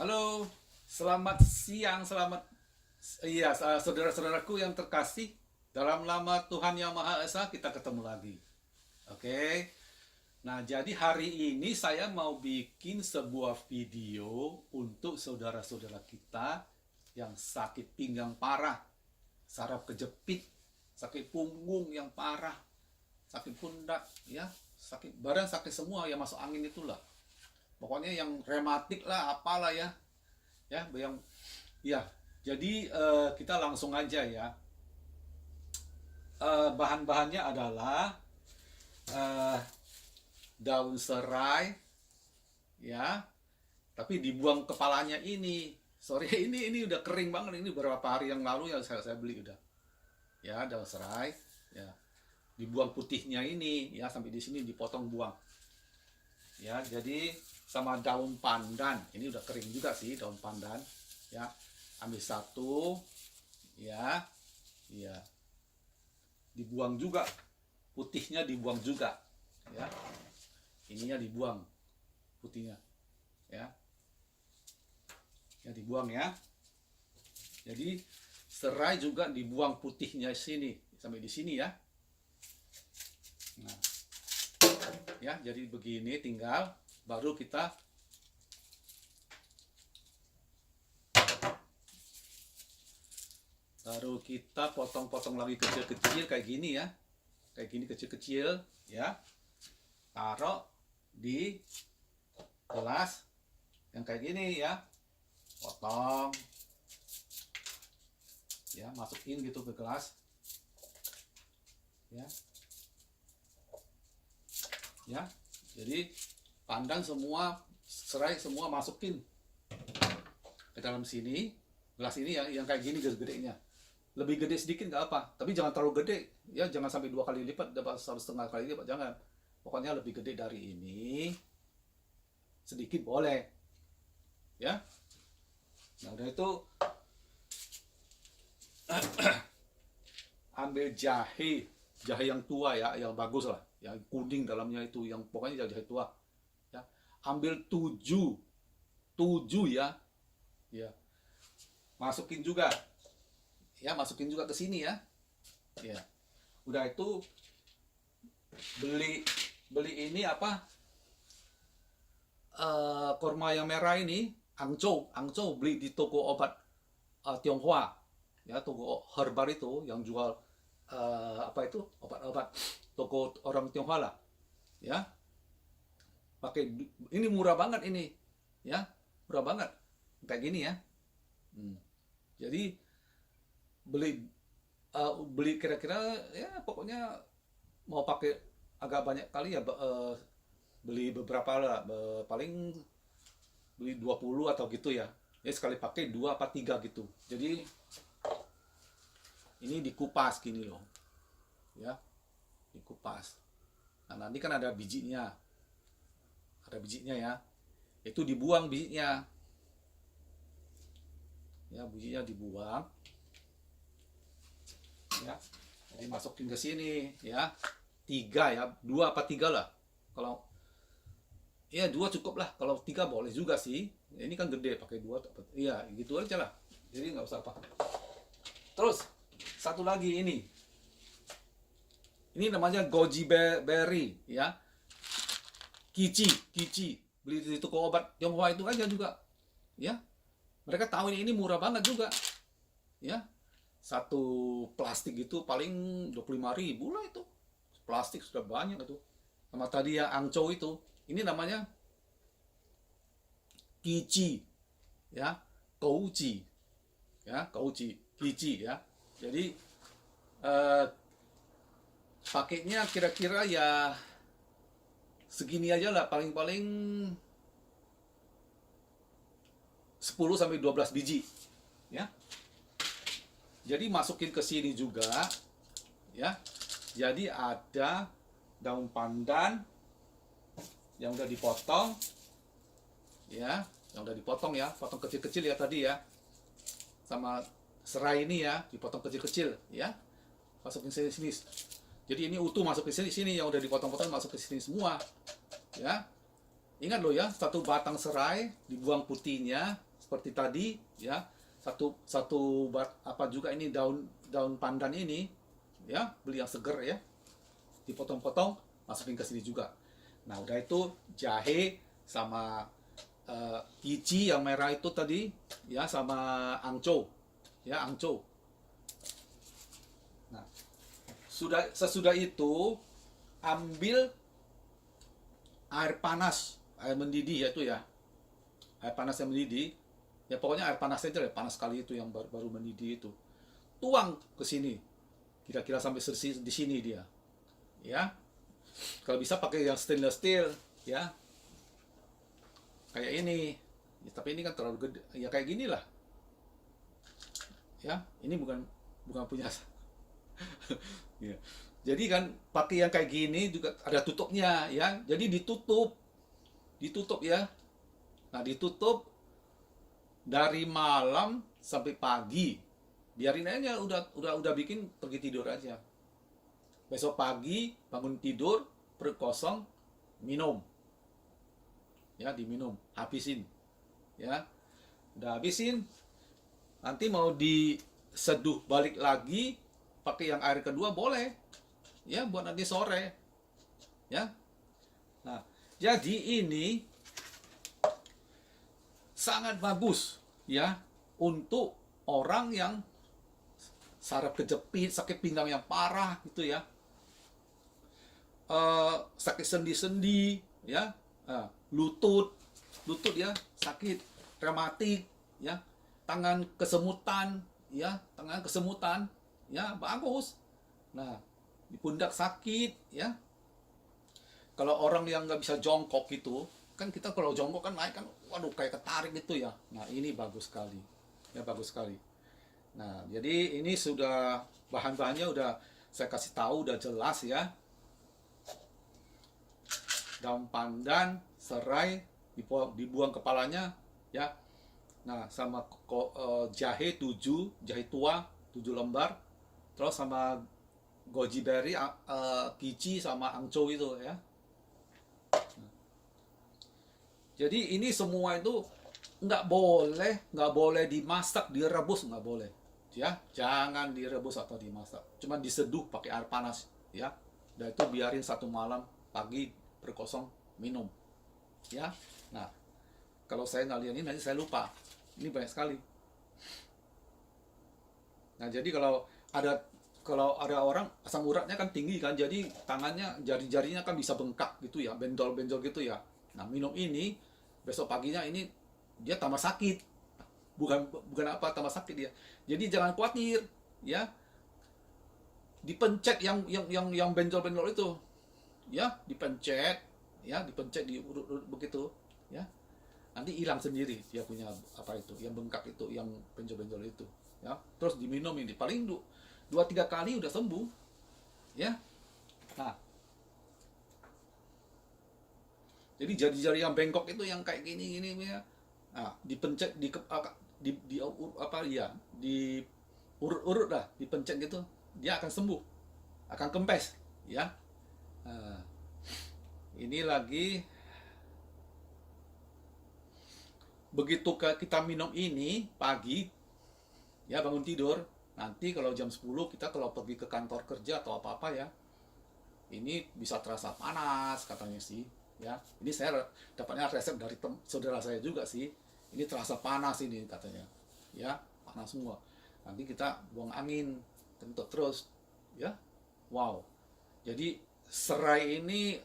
Halo, selamat siang, selamat saudara-saudaraku yang terkasih. Dalam nama Tuhan Yang Maha Esa kita ketemu lagi. Oke. Nah, jadi hari ini saya mau bikin sebuah video untuk saudara-saudara kita yang sakit pinggang parah, saraf kejepit, sakit punggung yang parah, sakit pundak, ya, sakit badan, sakit semua yang masuk angin itulah. Pokoknya yang rematik lah, apalah ya, yang ya. Jadi kita langsung aja ya. Bahan-bahannya adalah eh, daun serai, ya. Tapi dibuang kepalanya ini. Sorry, ini udah kering banget. Ini beberapa hari yang lalu yang saya beli udah. Ya, daun serai, ya. Dibuang putihnya ini, ya, sampai di sini dipotong buang. Ya, jadi sama daun pandan. Ini udah kering juga sih daun pandan. Ya, ambil satu, ya, ya. Dibuang juga, putihnya dibuang juga, ya. Ininya dibuang, putihnya, ya. Ya, dibuang ya. Jadi serai juga dibuang putihnya sini sampai di sini ya. Nah, ya, jadi begini tinggal baru kita potong-potong lagi kecil-kecil kayak gini ya, kayak gini kecil-kecil ya, taruh di gelas yang kayak gini ya, potong ya, masukin gitu ke gelas ya, ya. Jadi pandan semua, serai semua masukin ke dalam sini, gelas ini ya, yang kayak gini gede-gedenya. Lebih gede sedikit nggak apa, tapi jangan terlalu gede ya, jangan sampai 2 kali lipat, dapat 1,5 kali lipat, jangan. Pokoknya lebih gede dari ini sedikit boleh ya. Nah, udah itu ambil jahe yang tua ya, yang bagus lah, yang kuning dalamnya itu, yang pokoknya jahe tua ya. Ambil 7 ya, ya, masukin juga ya, masukin juga ke sini ya, ya. Udah itu beli beli ini apa, kurma yang merah ini, angco beli di toko obat Tionghoa ya, toko herbal itu yang jual apa itu, obat-obat, toko orang Tionghoa lah ya. Pakai ini, murah banget ini ya, murah banget kayak gini ya. Jadi beli beli kira-kira ya, pokoknya mau pakai agak banyak kali ya, beli beberapa lah, paling beli 20 atau gitu ya. Ya sekali pakai 2 apa 3 gitu. Jadi ini dikupas gini loh. Ya, dikupas. Nah, nanti kan ada bijinya. Ada bijinya ya. Itu dibuang bijinya. Ya, bijinya dibuang. Ya. Jadi masukin ke sini ya. 3 ya, 2 apa 3 lah. Kalau ya 2 cukup lah. Kalau 3 boleh juga sih. Ini kan gede, pakai 2. Iya, gitu aja lah. Jadi nggak usah apa. Terus satu lagi ini. Ini namanya goji berry ya. Kici. Beli di toko obat Tionghoa itu aja juga. Ya. Mereka tahu ini murah banget juga. Ya. Satu plastik itu paling 25.000 lah itu. Plastik sudah banyak itu. Sama tadi yang angco itu. Ini namanya kici. Ya. Kouci. Ya, kouci, kici ya. Jadi pakainya kira-kira ya segini aja lah, paling-paling 10 sampai 12 biji ya. Jadi masukin ke sini juga ya. Jadi ada daun pandan yang udah dipotong ya, yang udah dipotong ya, potong kecil-kecil ya tadi ya. Sama serai ini ya, dipotong kecil-kecil ya. Masukin sini. Jadi ini utuh masuk ke sini, yang udah dipotong-potong masuk ke sini semua ya. Ingat loh ya, satu batang serai dibuang putihnya, seperti tadi ya, apa juga ini daun daun pandan ini ya, beli yang seger ya, dipotong-potong masukin ke sini juga. Nah udah itu jahe sama kici yang merah itu tadi ya, sama angco ya, angco. Nah sesudah itu ambil air panas, air mendidih ya itu ya, air panas yang mendidih ya, pokoknya air panas aja ya, panas sekali itu yang baru mendidih itu, tuang ke sini kira-kira sampai selesai di sini dia ya. Kalau bisa pakai yang stainless steel ya, kayak ini ya, tapi ini kan terlalu gede ya, kayak gini lah ya, ini bukan bukan punya ya. Jadi kan pakai yang kayak gini juga ada tutupnya ya, jadi ditutup ya. Nah ditutup dari malam sampai pagi, biarin aja, udah bikin, pergi tidur aja. Besok pagi bangun tidur, perut kosong, minum ya, diminum, habisin ya. Udah habisin, nanti mau diseduh balik lagi pakai yang air kedua boleh ya, buat nanti sore ya. Nah jadi ini sangat bagus ya untuk orang yang saraf kejepit, sakit pinggang yang parah gitu ya, sakit sendi-sendi ya, lutut ya sakit, rematik ya, tangan kesemutan ya, bagus. Nah di pundak sakit ya, kalau orang yang nggak bisa jongkok gitu kan, kita kalau jongkok kan naik kan, waduh kayak ketarik gitu ya. Nah ini bagus sekali ya, bagus sekali. Nah jadi ini sudah bahan-bahannya udah saya kasih tahu, udah jelas ya. Daun pandan, serai, dibuang kepalanya ya. Nah sama jahe jahe tua 7 lembar, terus sama goji berry, kici sama angco itu ya. Jadi ini semua itu nggak boleh dimasak, direbus nggak boleh ya, jangan direbus atau dimasak, cuma diseduh pakai air panas ya. Dan itu biarin 1 malam, pagi berkosong minum ya. Nah kalau saya nggak lihat ini nanti saya lupa, ini banyak sekali. Nah jadi kalau ada orang asam uratnya kan tinggi kan, jadi tangannya, jari-jarinya kan bisa bengkak gitu ya, benjol-benjol gitu ya. Nah minum ini besok paginya ini dia tambah sakit, bukan apa, tambah sakit dia. Jadi jangan khawatir ya, dipencet yang benjol-benjol itu ya, dipencet diurut-urut begitu ya, nanti hilang sendiri dia punya apa itu, yang bengkak itu, yang benjol-benjol itu ya. Terus diminum ini paling 2-3 kali udah sembuh ya. Nah jadi jari-jari yang bengkok itu, yang kayak gini ya, nah dipencet, di apa ya, di urut-urut lah, dipencet gitu, dia akan sembuh, akan kempes ya. Nah, ini lagi begitu kita minum ini pagi ya, bangun tidur, nanti kalau jam 10 kita kalau pergi ke kantor kerja atau apa-apa ya, ini bisa terasa panas katanya sih ya. Ini saya dapatnya resep dari saudara saya juga sih, ini terasa panas ini katanya ya, panas semua. Nanti kita buang angin, kentut terus ya. Wow, jadi serai ini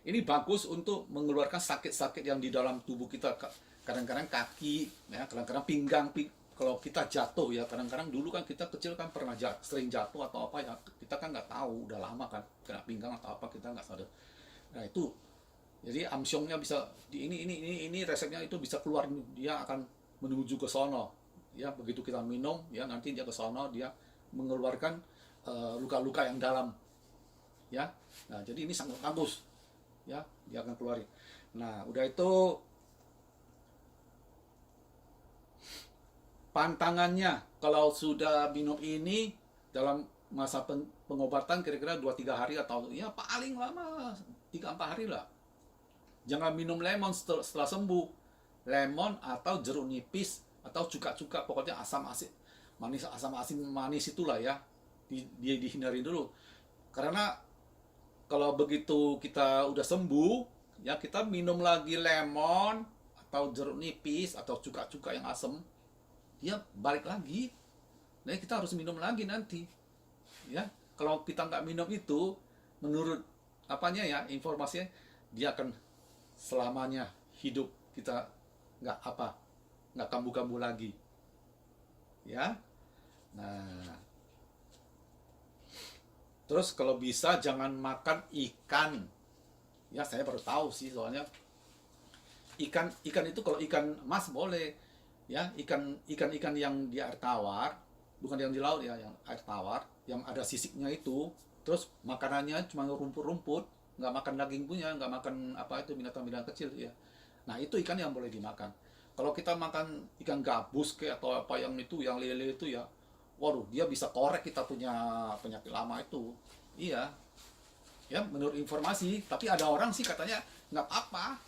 ini bagus untuk mengeluarkan sakit-sakit yang di dalam tubuh kita, kadang-kadang kaki ya, kadang-kadang pinggang, kalau kita jatuh ya, kadang-kadang dulu kan kita kecil kan pernah sering jatuh atau apa ya, kita kan nggak tahu, udah lama kan kena pinggang atau apa, kita nggak sadar. Nah itu jadi amsyongnya bisa ini resepnya itu bisa keluar, dia akan menuju ke sono ya. Begitu kita minum ya, nanti dia ke sono, dia mengeluarkan luka-luka yang dalam ya. Nah jadi ini sangat bagus ya, dia akan keluarin. Nah udah itu pantangannya, kalau sudah minum ini dalam masa pengobatan kira-kira 2-3 hari, atau ya paling lama 3-4 hari lah Jangan minum lemon setelah sembuh. Lemon atau jeruk nipis atau cuka-cuka, pokoknya asam asin manis, asam asin manis itulah ya, dia dihindari dulu. Karena kalau begitu kita udah sembuh, ya kita minum lagi lemon atau jeruk nipis atau cuka-cuka yang asam, dia balik lagi. Nah, kita harus minum lagi nanti. Ya, kalau kita nggak minum itu, menurut apanya ya, informasinya, dia akan selamanya hidup kita nggak kambuh-kambuh lagi. Ya, nah, terus kalau bisa jangan makan ikan. Ya, saya baru tahu sih, soalnya ikan itu, kalau ikan mas boleh, ya, ikan yang di air tawar, bukan yang di laut ya, yang air tawar, yang ada sisiknya itu. Terus makanannya cuma rumput-rumput, nggak makan daging punya, nggak makan apa itu, binatang-binatang kecil ya. Nah, itu ikan yang boleh dimakan. Kalau kita makan ikan gabus kayak atau apa yang itu, yang lele itu ya, waduh, dia bisa korek kita punya penyakit lama itu. Iya, ya, menurut informasi. Tapi ada orang sih katanya nggak apa-apa.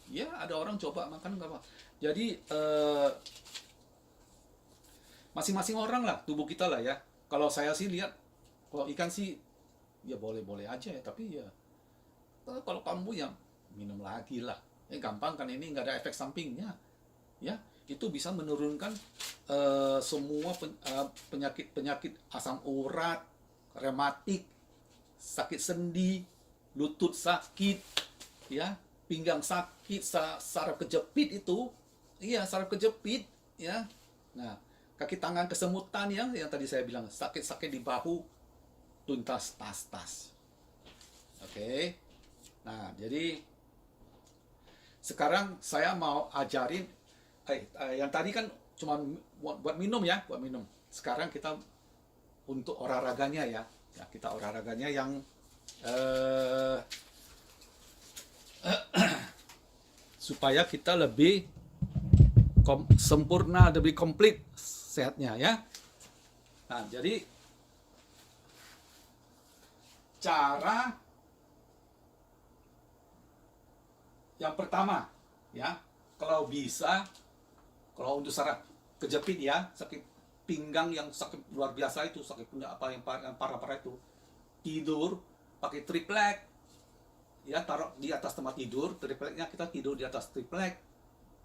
Ya, ada orang coba makan nggak apa. Jadi masing-masing orang lah, tubuh kita lah ya. Kalau saya sih lihat, kalau ikan sih ya boleh-boleh aja ya, tapi ya kalau kamu ya minum lagi lah. Gampang kan, ini nggak ada efek sampingnya. Ya, itu bisa menurunkan semua penyakit asam urat, rematik, sakit sendi, lutut sakit, ya, pinggang sakit, saraf kejepit itu, iya, saraf kejepit, ya. Nah, kaki tangan kesemutan yang tadi saya bilang, sakit-sakit di bahu, tuntas tas-tas. Oke. Nah, jadi sekarang saya mau ajarin, yang tadi kan cuma buat minum ya, buat minum. Sekarang kita untuk olahraganya ya, kita olahraganya yang supaya kita lebih sempurna, lebih komplit sehatnya ya. Nah, jadi cara yang pertama ya, kalau bisa, kalau untuk saraf kejepit ya, sakit pinggang yang sakit luar biasa itu, sakit punya apa yang parah-parah itu, tidur pakai triplek ya, taruh di atas tempat tidur, tripleknya kita tidur di atas triplek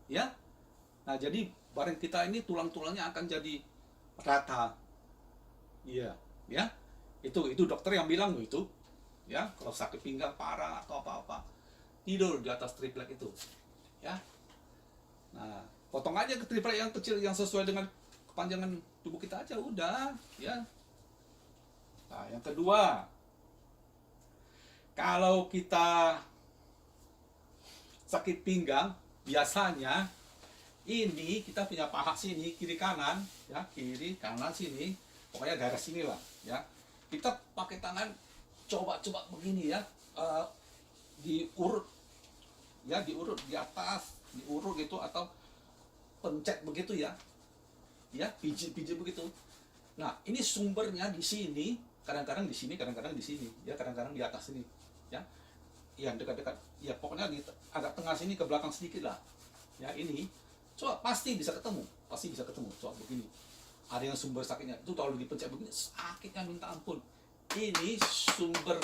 ya. Nah, jadi bareng kita ini tulang-tulangnya akan jadi rata. Iya, ya. Itu dokter yang bilang itu. Ya, kalau sakit pinggang parah atau apa-apa, tidur di atas triplek itu. Ya. Nah, potong aja ke triplek yang kecil yang sesuai dengan kepanjangan tubuh kita aja udah, ya. Nah, yang kedua, kalau kita sakit pinggang, biasanya ini kita punya paha sini, kiri kanan, ya, kiri kanan sini, pokoknya daerah sini lah, ya. Kita pakai tangan coba begini ya, diurut, ya, diurut di atas, diurut gitu, atau pencet begitu ya, ya, pijit begitu. Nah, ini sumbernya di sini, kadang-kadang di sini, kadang-kadang di sini, ya, kadang-kadang di atas sini, ya, yang dekat-dekat, ya, pokoknya di agak tengah sini ke belakang sedikit lah, ya, ini. Coba pasti bisa ketemu, coba begini. Ada yang sumber sakitnya itu kalau dipencet begini sakitnya minta ampun. Ini sumber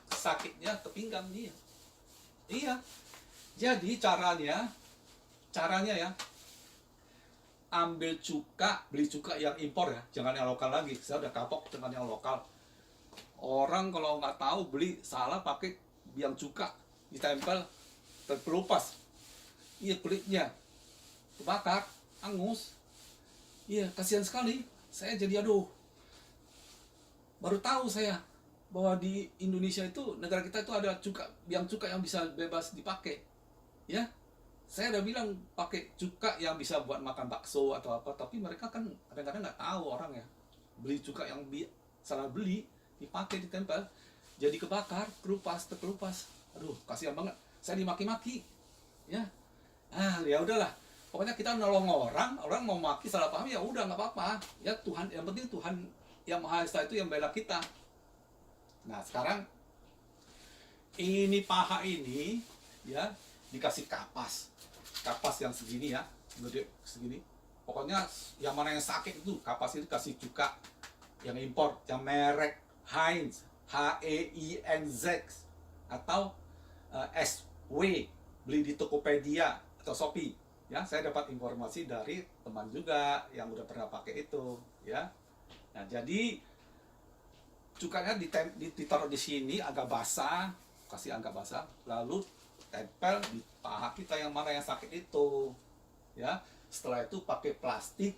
sakitnya ke pinggang dia. Iya. Jadi caranya ya, ambil cuka, beli cuka yang impor ya, jangan yang lokal lagi. Saya udah kapok dengan yang lokal. Orang kalau nggak tahu beli salah pakai yang cuka, ditempel terkelupas. Iya, kulitnya kebakar, angus. Iya, kasihan sekali. Saya jadi aduh. Baru tahu saya bahwa di Indonesia itu, negara kita itu ada cuka yang bisa bebas dipakai. Ya. Saya udah bilang pakai cuka yang bisa buat makan bakso atau apa, tapi mereka kan kadang-kadang nggak tahu orang ya. Beli cuka yang salah beli, dipakai, ditempel, jadi kebakar, terkelupas. Aduh, kasihan banget. Saya dimaki-maki. Ya. Ya udahlah. Pokoknya kita nolong orang mau maki salah paham ya udah nggak apa-apa. Ya, Tuhan, yang penting Tuhan yang Maha Esa itu yang bela kita. Nah, sekarang ini paha ini ya, dikasih kapas yang segini ya, gede segini. Pokoknya yang mana yang sakit itu kapas itu kasih cuka yang impor, yang merek Heinz, Heinz, atau SW, beli di Tokopedia atau Shopee. Ya, saya dapat informasi dari teman juga yang udah pernah pakai itu, ya. Nah, jadi cukanya ditaruh di sini agak basah, kasih agak basah, lalu tempel di paha kita yang mana yang sakit itu, ya. Setelah itu pakai plastik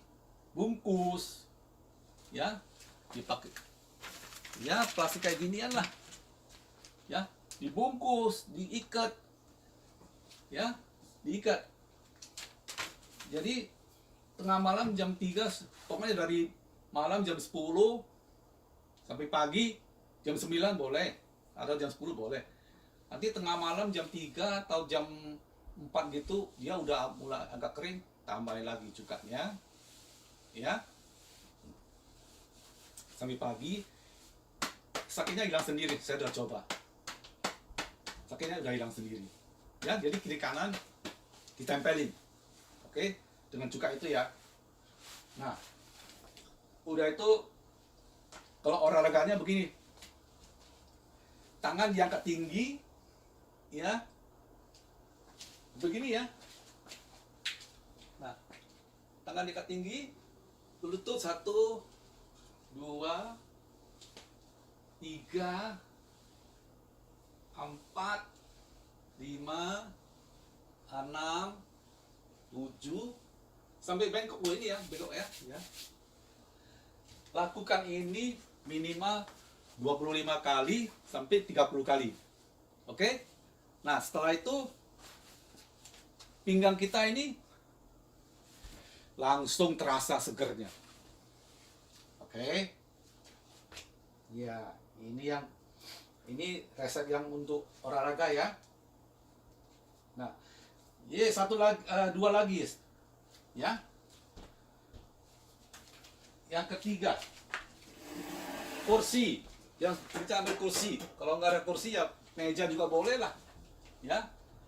bungkus, ya, dipakai, ya plastik kayak ginian lah, ya, dibungkus, diikat, ya, diikat. Jadi tengah malam jam 3, pokoknya dari malam jam 10 sampai pagi jam 9 boleh, atau jam 10 boleh. Nanti tengah malam jam 3 atau jam 4 gitu, dia udah mulai agak kering, tambahin lagi cukanya, ya, sampai pagi. Sakitnya hilang sendiri, saya udah coba, sakitnya udah hilang sendiri, ya. Jadi kiri kanan ditempelin, oke, dengan cuka itu ya. Nah, udah itu kalau olahraganya begini, tangan diangkat tinggi, ya, begini ya. Nah, tangan diangkat tinggi, lutut 1, 2, 3, 4, 5, 6, 7, sampai bengkok ini ya, bengkok ya. Lakukan ini minimal 25 kali sampai 30 kali. Oke? Nah, setelah itu pinggang kita ini langsung terasa segernya. Oke? Ya, ini resep yang untuk olahraga ya. Nah, satu lagi, 2 lagi ya. Yang ketiga, kursi. Yang kita ambil kursi. Kalau nggak ada kursi ya meja juga boleh lah, ya.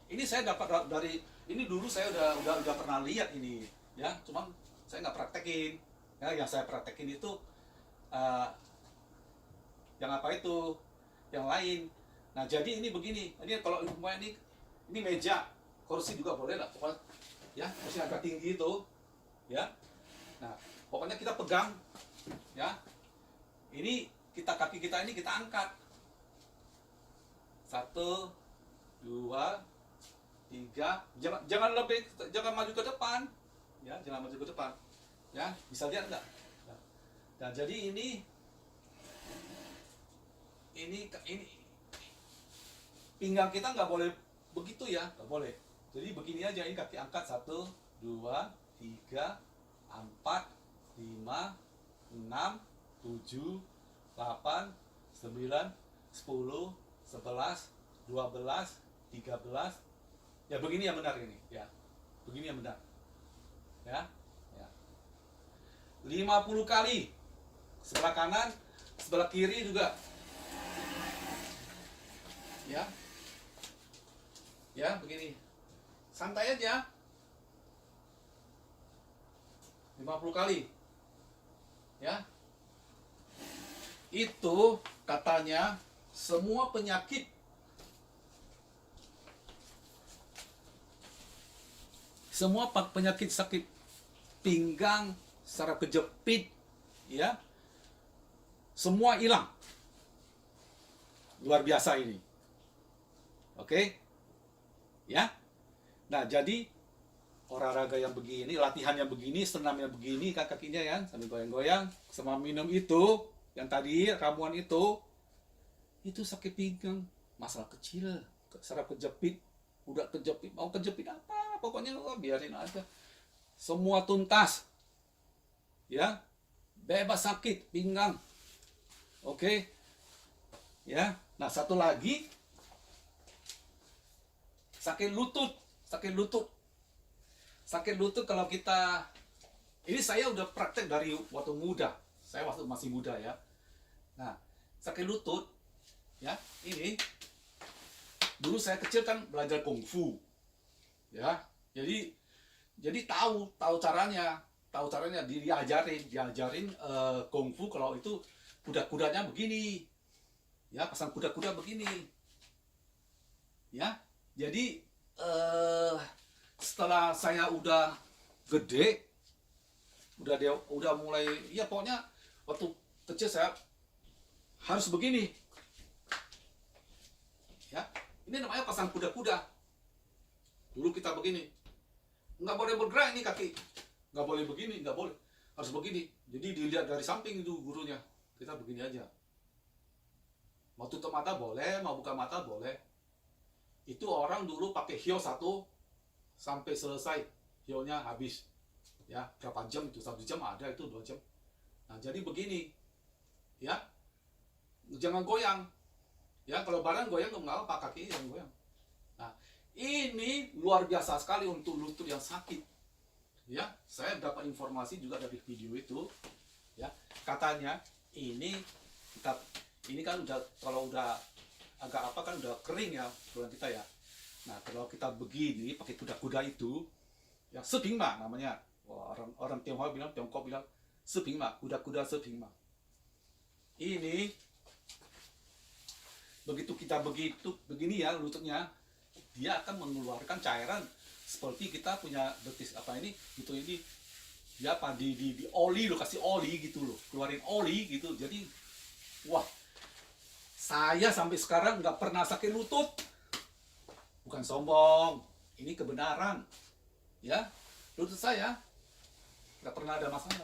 Ini saya dapat dari ini, dulu saya udah pernah lihat ini, ya. Cuman saya nggak praktekin. Ya, yang saya praktekin itu yang apa itu, yang lain. Nah, jadi ini begini. Ini kalau ini meja, kursi juga boleh lah, pokoknya, ya. Kursi agak tinggi itu, ya. Nah, pokoknya kita pegang, ya. Ini kaki kita ini kita angkat. 1, 2, 3. Jangan maju ke depan, ya. Jangan maju ke depan, ya. Bisa lihat nggak? Nah, jadi ini pinggang kita nggak boleh begitu ya, nggak boleh. Jadi begini aja, ini kaki angkat 1, 2, 3, 4, 5, 6, 7, 8, 9, 10, 11, 12, 13. Ya, begini yang benar ini, ya. Begini yang benar. Ya. 50 kali. Sebelah kanan, sebelah kiri juga. Ya. Ya, begini. Santai aja. 50 kali. Ya. Itu katanya semua penyakit sakit pinggang, saraf kejepit, ya, semua hilang. Luar biasa ini. Oke? Ya. Nah, jadi olahraga yang begini, latihan yang begini, senam yang begini, kakinya ya, sambil goyang-goyang, sama minum itu, yang tadi ramuan itu sakit pinggang, masalah kecil, saraf kejepit, udah kejepit, mau kejepit apa, pokoknya biarin aja, semua tuntas, ya, bebas sakit pinggang. Oke, ya. Nah, satu lagi, sakit lutut kalau kita, ini saya udah praktek dari waktu muda, saya waktu masih muda ya. Nah, sakit lutut, ya, ini dulu saya kecil kan belajar kungfu, ya. Jadi tahu caranya diajarin kungfu kalau itu kuda-kudanya begini, ya pasang kuda-kuda begini, ya. Jadi setelah saya udah gede, udah mulai, ya pokoknya waktu kecil saya harus begini, ya. Ini namanya pasang kuda-kuda. Dulu kita begini, nggak boleh bergerak ini kaki, nggak boleh begini, nggak boleh, harus begini. Jadi dilihat dari samping itu gurunya, kita begini aja. Mau tutup mata boleh, mau buka mata boleh. Itu orang dulu pakai hio 1 sampai selesai, hionya habis, ya berapa jam itu, 1 jam ada, itu 2 jam. Nah jadi begini, ya, jangan goyang, ya. Kalau badan goyang nggak apa, kaki yang goyang. Nah ini luar biasa sekali untuk lutut yang sakit, ya. Saya dapat informasi juga dari video itu, ya. Katanya ini kan udah, kalau udah agak apa kan udah kering ya tulang kita ya. Nah kalau kita begini pakai kuda-kuda itu, ya sepingma namanya. Wah, orang Tiongkok bilang sepingma, kuda-kuda sepingma. Ini begitu kita begini ya lututnya, dia akan mengeluarkan cairan seperti kita punya betis apa ini gitu, ini ya apa di oli lo, kasih oli gitu loh, keluarin oli gitu. Jadi wah, saya sampai sekarang nggak pernah sakit lutut. Bukan sombong, ini kebenaran, ya. Lutut saya nggak pernah ada masalah,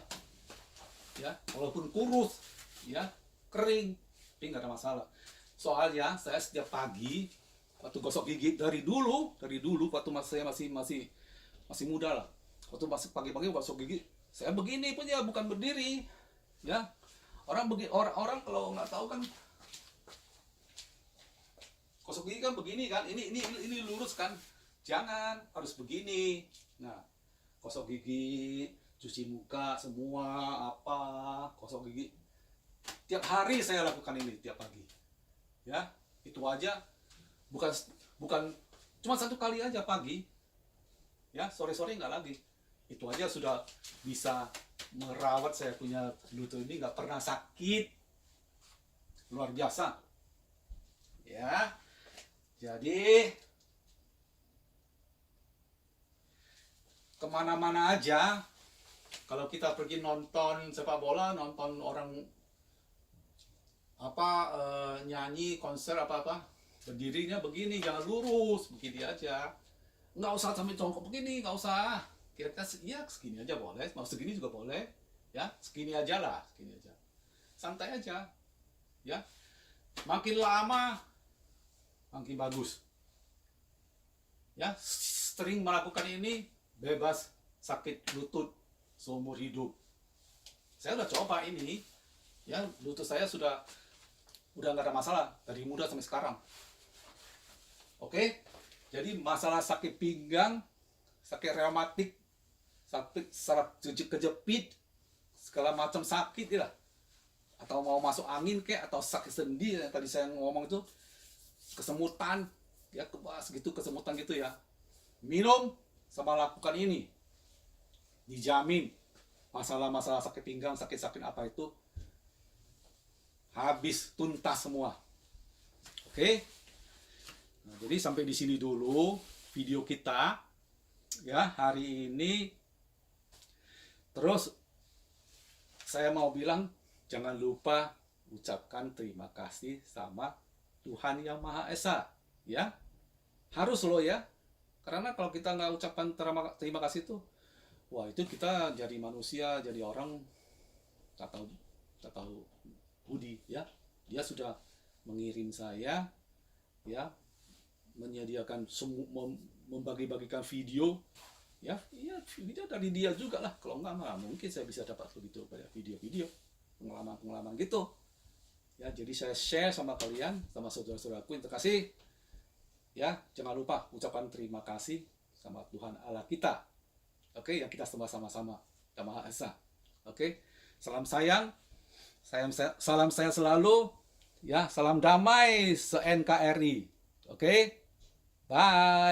ya. Walaupun kurus, ya, kering, tapi nggak ada masalah. Soalnya saya setiap pagi waktu gosok gigi, dari dulu waktu saya masih muda lah, waktu masih pagi-pagi gosok gigi saya begini pun ya, bukan berdiri, ya. Orang kalau nggak tahu kan, gosok gigi kan begini kan, ini lurus kan, jangan, harus begini. Nah gosok gigi, cuci muka semua, apa, gosok gigi tiap hari saya lakukan ini tiap pagi, ya. Itu aja, bukan cuma 1 kali aja pagi, ya, sore-sore nggak lagi. Itu aja sudah bisa merawat saya punya lutut ini, nggak pernah sakit, luar biasa, ya. Jadi kemana-mana aja, kalau kita pergi nonton sepak bola, nonton orang apa nyanyi, konser apa-apa, berdirinya begini, jangan lurus, begini aja. Nggak usah sampai jongkok begini, nggak usah. Kira-kira ya segini aja boleh, mau segini juga boleh, ya. Segini aja lah, segini aja. Santai aja, ya. Makin lama makin bagus, ya. Sering melakukan ini, bebas sakit lutut seumur hidup. Saya udah coba ini, ya. Lutut saya udah nggak ada masalah dari muda sampai sekarang. Oke, jadi masalah sakit pinggang, sakit reumatik, sakit saraf kejepit, segala macam sakit ya, atau mau masuk angin kayak, atau sakit sendi yang tadi saya ngomong itu, kesemutan, ya, kesemutan gitu ya, minum sama lakukan ini, dijamin masalah-masalah sakit pinggang, sakit-sakit apa itu habis, tuntas semua. Oke. Nah, jadi sampai di sini dulu video kita, ya, hari ini. Terus saya mau bilang, jangan lupa ucapkan terima kasih sama Tuhan Yang Maha Esa, ya. Harus loh, ya. Karena kalau kita nggak ucapkan terima kasih tuh, wah, itu kita jadi manusia, jadi orang tak tahu budi, ya. Dia sudah mengirim saya, ya, menyediakan membagi-bagikan video, ya, video dari dia juga lah. Kalau nggak mungkin saya bisa dapat begitu banyak video-video pengalaman gitu, ya. Jadi saya share sama kalian, sama saudara-saudaraku yang terkasih, ya. Jangan lupa ucapan terima kasih sama Tuhan Allah kita, oke, yang kita sama-sama Yang Maha Esa. Oke, salam sayang, salam saya selalu, ya. Salam damai se-NKRI. Oke, bye.